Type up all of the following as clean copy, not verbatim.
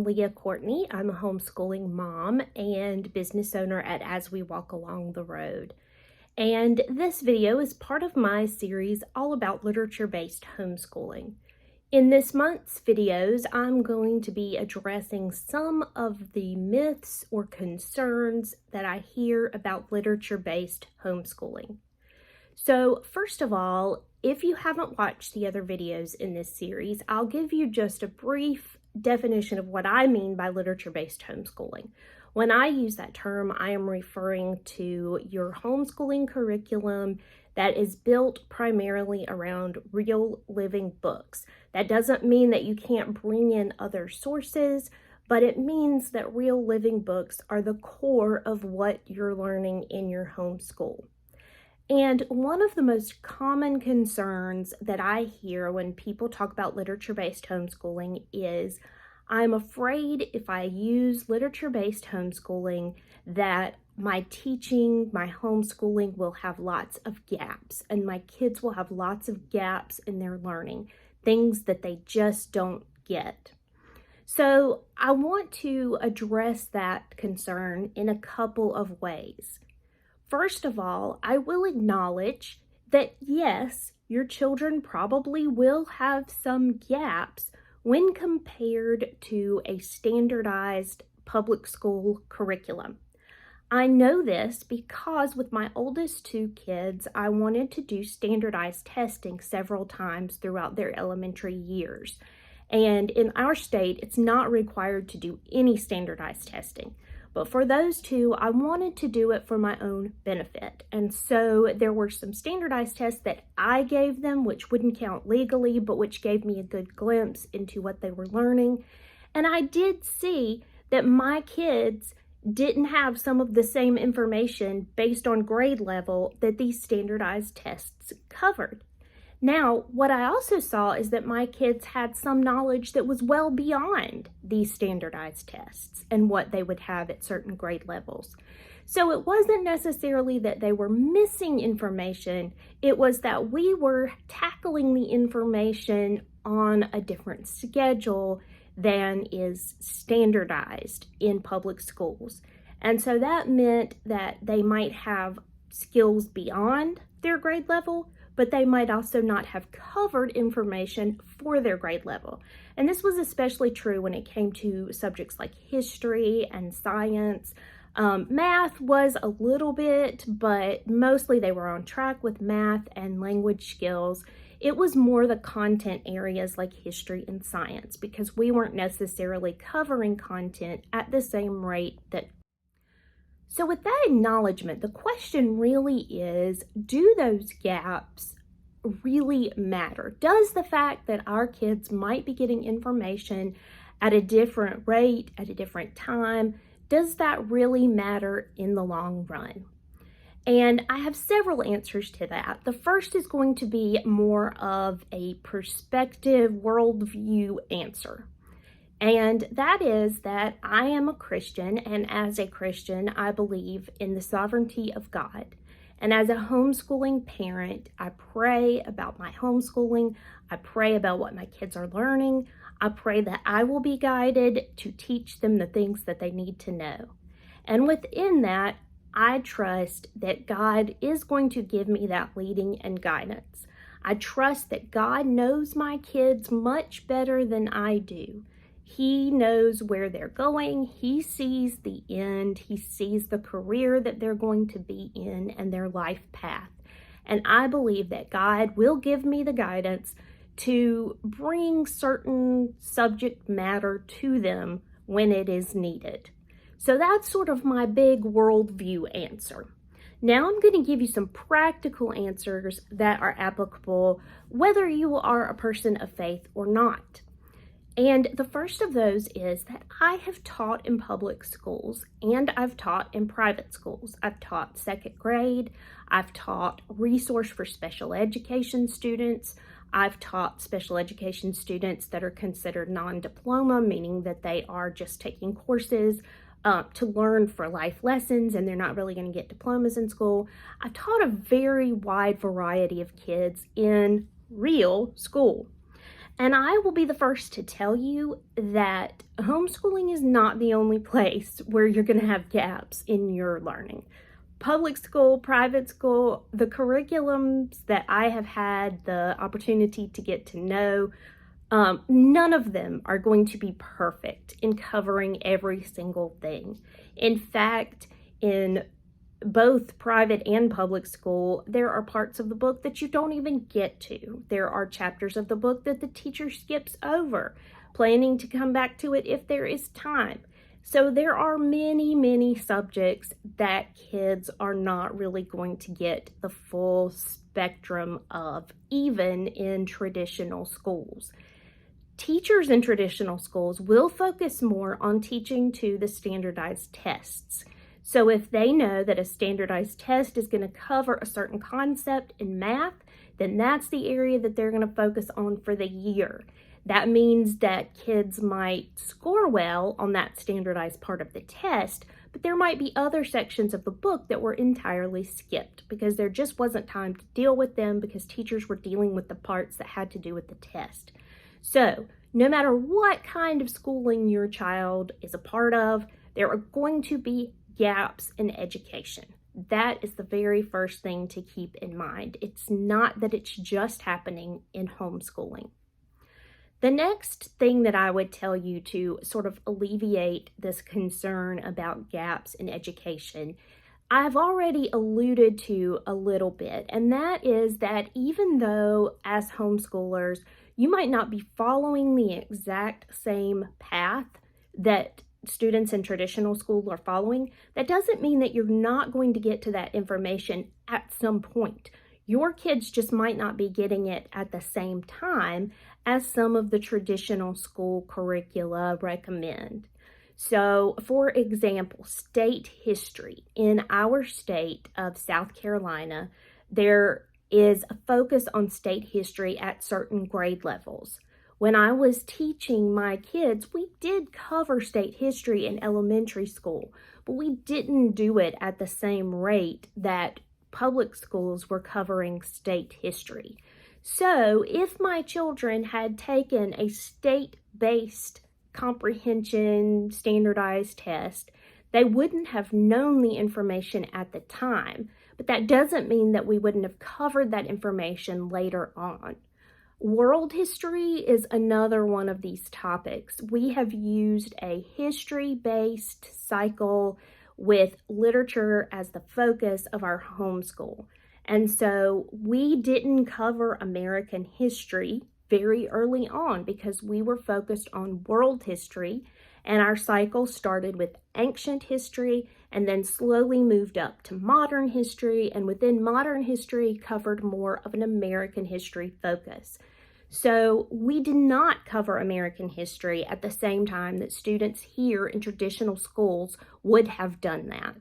I'm Leah Courtney. I'm a homeschooling mom and business owner at As We Walk Along the Road. And this video is part of my series all about literature-based homeschooling. In this month's videos, I'm going to be addressing some of the myths or concerns that I hear about literature-based homeschooling. So first of all, if you haven't watched the other videos in this series, I'll give you just a brief definition of what I mean by literature-based homeschooling. When I use that term, I am referring to your homeschooling curriculum that is built primarily around real living books. That doesn't mean that you can't bring in other sources, but it means that real living books are the core of what you're learning in your homeschool. And one of the most common concerns that I hear when people talk about literature-based homeschooling is, I'm afraid if I use literature-based homeschooling that my teaching, my homeschooling will have lots of gaps, and my kids will have lots of gaps in their learning, things that they just don't get. So I want to address that concern in a couple of ways. First of all, I will acknowledge that yes, your children probably will have some gaps when compared to a standardized public school curriculum. I know this because with my oldest two kids, I wanted to do standardized testing several times throughout their elementary years. And in our state, it's not required to do any standardized testing. But for those two, I wanted to do it for my own benefit. And so there were some standardized tests that I gave them, which wouldn't count legally, but which gave me a good glimpse into what they were learning. And I did see that my kids didn't have some of the same information based on grade level that these standardized tests covered. Now, what I also saw is that my kids had some knowledge that was well beyond these standardized tests and what they would have at certain grade levels. So it wasn't necessarily that they were missing information, it was that we were tackling the information on a different schedule than is standardized in public schools. And so that meant that they might have skills beyond their grade level, but they might also not have covered information for their grade level. And this was especially true when it came to subjects like history and science. Math was a little bit, but mostly they were on track with math and language skills. It was more the content areas like history and science because we weren't necessarily covering content at the same rate that. So with that acknowledgement, the question really is, do those gaps really matter? Does the fact that our kids might be getting information at a different rate, at a different time, does that really matter in the long run? And I have several answers to that. The first is going to be more of a perspective, worldview answer. And that is that I am a Christian, and as a Christian, I believe in the sovereignty of God. And as a homeschooling parent, I pray about my homeschooling. I pray about what my kids are learning. I pray that I will be guided to teach them the things that they need to know. And within that, I trust that God is going to give me that leading and guidance. I trust that God knows my kids much better than I do. He knows where they're going. He sees the end. He sees the career that they're going to be in and their life path. And I believe that God will give me the guidance to bring certain subject matter to them when it is needed. So that's sort of my big worldview answer. Now I'm going to give you some practical answers that are applicable whether you are a person of faith or not. And the first of those is that I have taught in public schools and I've taught in private schools. I've taught second grade, I've taught resource for special education students, I've taught special education students that are considered non-diploma, meaning that they are just taking courses to learn for life lessons and they're not really going to get diplomas in school. I've taught a very wide variety of kids in real school. And I will be the first to tell you that homeschooling is not the only place where you're going to have gaps in your learning. Public school, private school, the curriculums that I have had the opportunity to get to know, none of them are going to be perfect in covering every single thing. In fact, in both private and public school, there are parts of the book that you don't even get to. There are chapters of the book that the teacher skips over, planning to come back to it if there is time. So there are many, many subjects that kids are not really going to get the full spectrum of, even in traditional schools. Teachers in traditional schools will focus more on teaching to the standardized tests. So if they know that a standardized test is going to cover a certain concept in math, then that's the area that they're going to focus on for the year. That means that kids might score well on that standardized part of the test, but there might be other sections of the book that were entirely skipped because there just wasn't time to deal with them because teachers were dealing with the parts that had to do with the test. So no matter what kind of schooling your child is a part of, there are going to be gaps in education. That is the very first thing to keep in mind. It's not that it's just happening in homeschooling. The next thing that I would tell you to sort of alleviate this concern about gaps in education, I've already alluded to a little bit, and that is that even though as homeschoolers, you might not be following the exact same path that students in traditional school are following, that doesn't mean that you're not going to get to that information at some point. Your kids just might not be getting it at the same time as some of the traditional school curricula recommend. So, for example, state history. In our state of South Carolina, there is a focus on state history at certain grade levels. When I was teaching my kids, we did cover state history in elementary school, but we didn't do it at the same rate that public schools were covering state history. So if my children had taken a state-based comprehension standardized test, they wouldn't have known the information at the time, but that doesn't mean that we wouldn't have covered that information later on. World history is another one of these topics. We have used a history-based cycle with literature as the focus of our homeschool. And so we didn't cover American history very early on because we were focused on world history, and our cycle started with ancient history and then slowly moved up to modern history, and within modern history covered more of an American history focus. So we did not cover American history at the same time that students here in traditional schools would have done that.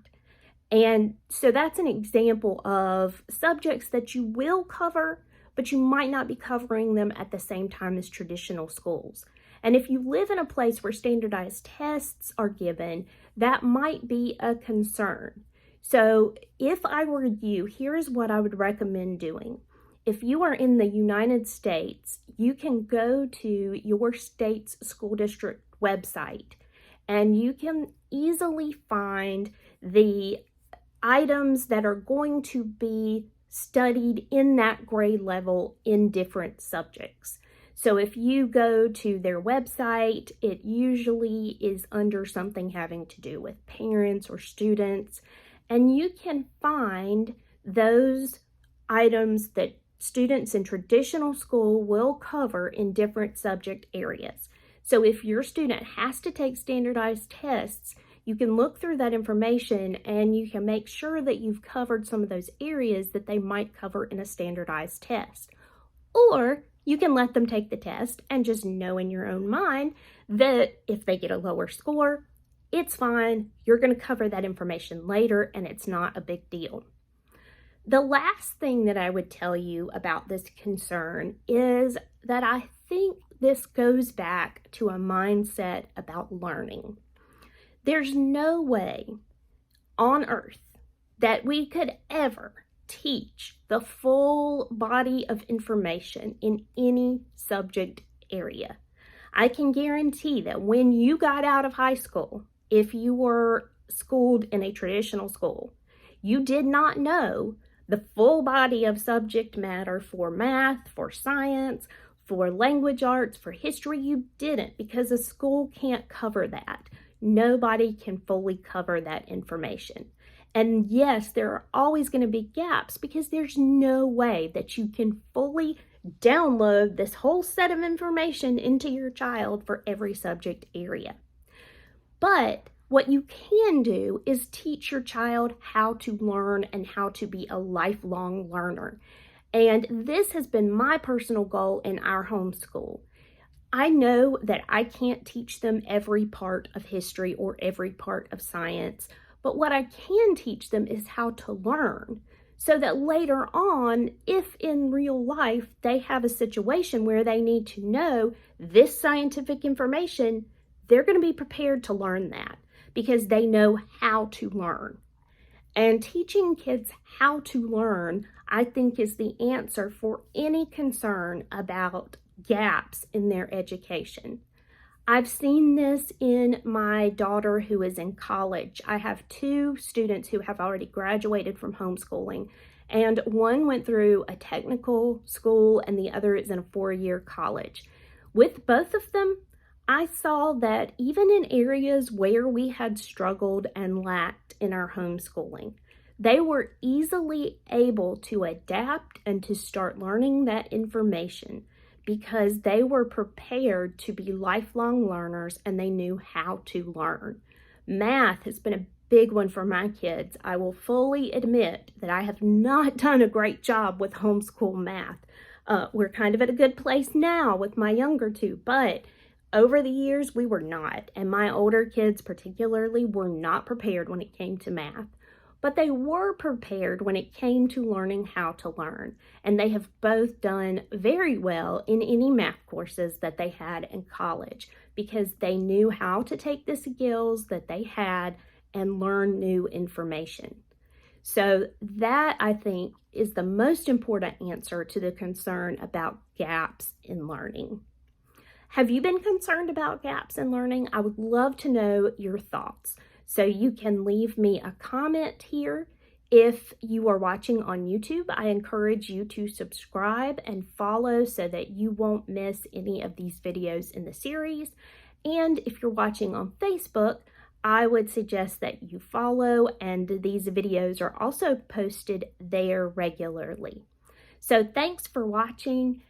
And so that's an example of subjects that you will cover, but you might not be covering them at the same time as traditional schools. And if you live in a place where standardized tests are given, that might be a concern. So if I were you, here's what I would recommend doing. If you are in the United States, you can go to your state's school district website and you can easily find the items that are going to be studied in that grade level in different subjects. So if you go to their website, it usually is under something having to do with parents or students, and you can find those items that students in traditional school will cover in different subject areas. So if your student has to take standardized tests, you can look through that information and you can make sure that you've covered some of those areas that they might cover in a standardized test. Or you can let them take the test and just know in your own mind that if they get a lower score, it's fine. You're going to cover that information later and it's not a big deal. The last thing that I would tell you about this concern is that I think this goes back to a mindset about learning. There's no way on earth that we could ever teach the full body of information in any subject area. I can guarantee that when you got out of high school, if you were schooled in a traditional school, you did not know the full body of subject matter for math, for science, for language arts, for history. You didn't, because a school can't cover that. Nobody can fully cover that information. And yes, there are always going to be gaps because there's no way that you can fully download this whole set of information into your child for every subject area. But what you can do is teach your child how to learn and how to be a lifelong learner. And this has been my personal goal in our homeschool. I know that I can't teach them every part of history or every part of science, but what I can teach them is how to learn, so that later on, if in real life they have a situation where they need to know this scientific information, they're going to be prepared to learn that because they know how to learn. And teaching kids how to learn, I think, is the answer for any concern about gaps in their education. I've seen this in my daughter who is in college. I have two students who have already graduated from homeschooling, and one went through a technical school and the other is in a 4-year college. With both of them, I saw that even in areas where we had struggled and lacked in our homeschooling, they were easily able to adapt and to start learning that information because they were prepared to be lifelong learners and they knew how to learn. Math has been a big one for my kids. I will fully admit that I have not done a great job with homeschool math. We're kind of at a good place now with my younger two, but over the years we were not. And my older kids particularly were not prepared when it came to math. But they were prepared when it came to learning how to learn. And they have both done very well in any math courses that they had in college because they knew how to take the skills that they had and learn new information. So that, I think, is the most important answer to the concern about gaps in learning. Have you been concerned about gaps in learning? I would love to know your thoughts. So you can leave me a comment here. If you are watching on YouTube, I encourage you to subscribe and follow so that you won't miss any of these videos in the series. And if you're watching on Facebook, I would suggest that you follow, and these videos are also posted there regularly. So thanks for watching.